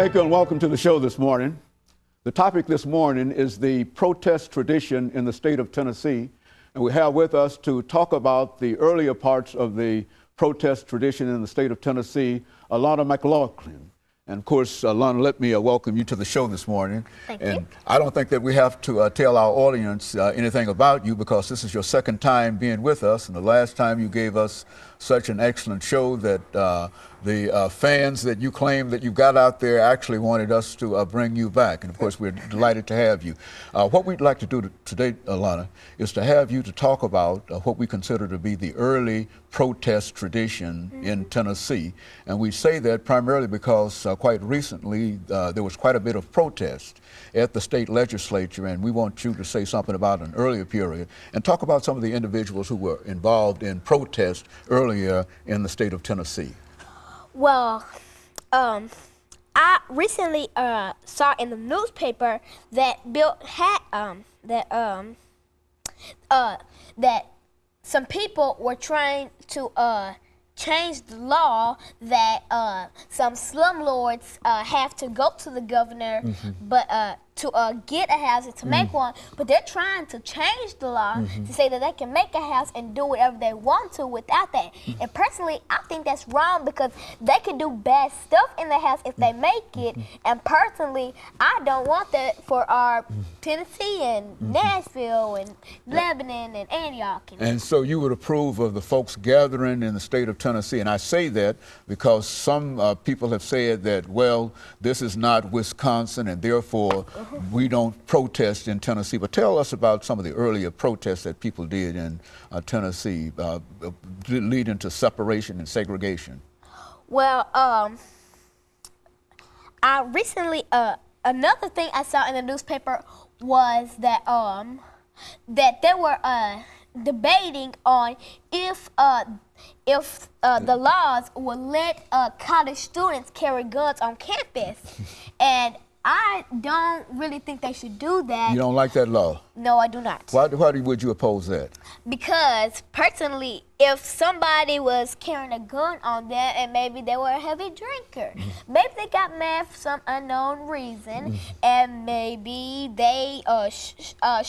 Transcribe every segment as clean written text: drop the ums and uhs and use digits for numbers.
Thank you and welcome to the show this morning. The topic this morning is the protest tradition in the state of Tennessee. And we have with us to talk about the earlier parts of the protest tradition in the state of Tennessee, Alana McLaughlin. And of course, Alana, let me welcome you to the show this morning. Thank and you. I don't think that we have to tell our audience anything about you, because this is your second time being with us. And the last time you gave us such an excellent show that the fans that you claim that you got out there actually wanted us to bring you back. And of course, we're delighted to have you. What we'd like to do today, Alana, is to have you to talk about what we consider to be the early protest tradition in Tennessee. And we say that primarily because quite recently there was quite a bit of protest at the state legislature, and we want you to say something about an earlier period and talk about some of the individuals who were involved in protest earlier in the state of Tennessee. Well, I recently saw in the newspaper that Bill had that some people were trying to change the law that some slumlords have to go to the governor, but to get a house and to make one, but they're trying to change the law to say that they can make a house and do whatever they want to without that. And personally, I think that's wrong, because they can do bad stuff in the house if they make it. And personally, I don't want that for our Tennessee and Nashville and Lebanon and Antioch. And so you would approve of the folks gathering in the state of Tennessee. And I say that because some people have said that, well, this is not Wisconsin, and therefore we don't protest in Tennessee. But tell us about some of the earlier protests that people did in Tennessee, leading to separation and segregation. Well, I recently, another thing I saw in the newspaper was that that they were debating on if the laws would let college students carry guns on campus. And I don't really think they should do that. You don't like that law? No, I do not. Why would you oppose that? Because personally, if somebody was carrying a gun on them and maybe they were a heavy drinker, maybe they got mad for some unknown reason, and maybe they shot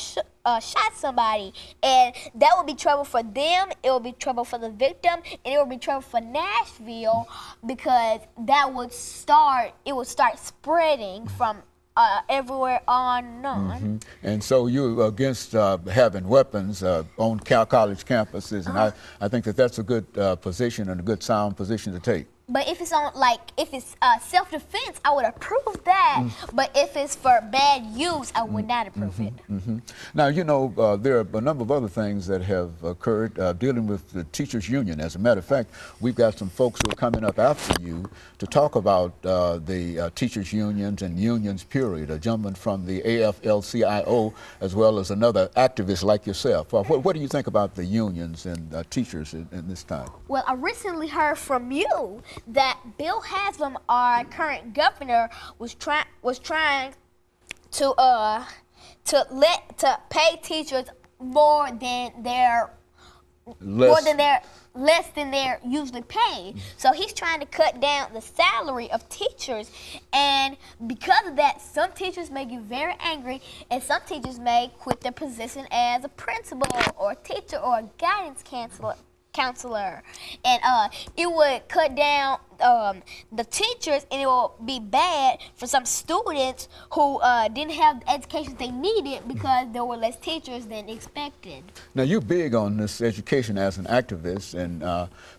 somebody, and that would be trouble for them, it would be trouble for the victim, and it would be trouble for Nashville, because that would start spreading from everywhere on. And so you're against having weapons on college campuses, and I think that that's a good position and a good sound position to take. But if it's if it's self-defense, I would approve that. But if it's for bad use, I would not approve it. Now, you know, there are a number of other things that have occurred dealing with the teachers' union. As a matter of fact, we've got some folks who are coming up after you to talk about the teachers' unions and unions, period. A gentleman from the AFL-CIO, as well as another activist like yourself. What do you think about the unions and teachers in this time? Well, I recently heard from you that Bill Haslam, our current governor, was trying to pay teachers less than they're usually paid. So he's trying to cut down the salary of teachers, and because of that, some teachers may get very angry, and some teachers may quit their position as a principal or a teacher or a guidance counselor, and it would cut down the teachers, and it will be bad for some students who didn't have the education they needed because there were less teachers than expected. Now, you're big on this education as an activist, and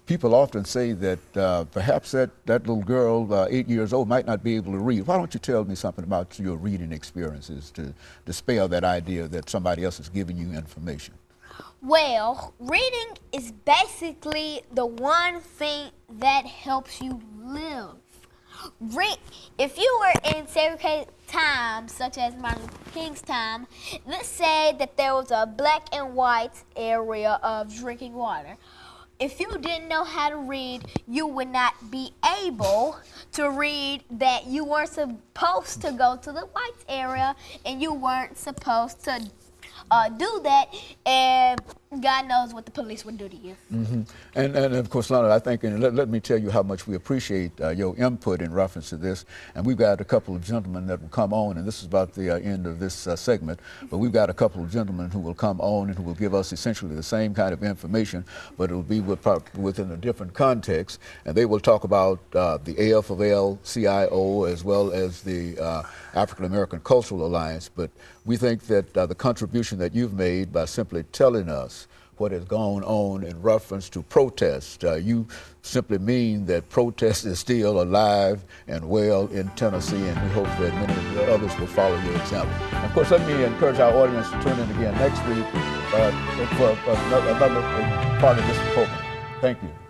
people often say that perhaps that little girl, 8 years old, might not be able to read. Why don't you tell me something about your reading experiences to dispel that idea that somebody else is giving you information? Well, reading is basically the one thing that helps you live. If you were in segregated times, such as Martin Luther King's time, let's say that there was a black and white area of drinking water. If you didn't know how to read, you would not be able to read that you weren't supposed to go to the white area, and you weren't supposed to do that. And God knows what the police would do to you. And of course, Lana, I think, and let me tell you how much we appreciate your input in reference to this. And we've got a couple of gentlemen that will come on, and this is about the end of this segment, but we've got a couple of gentlemen who will come on and who will give us essentially the same kind of information, but it'll be within a different context. And they will talk about the AFL-CIO as well as the African American Cultural Alliance. But we think that the contribution that you've made by simply telling us what has gone on in reference to protest, you simply mean that protest is still alive and well in Tennessee, and we hope that many of the others will follow your example. And of course, let me encourage our audience to tune in again next week for another part of this program. Thank you.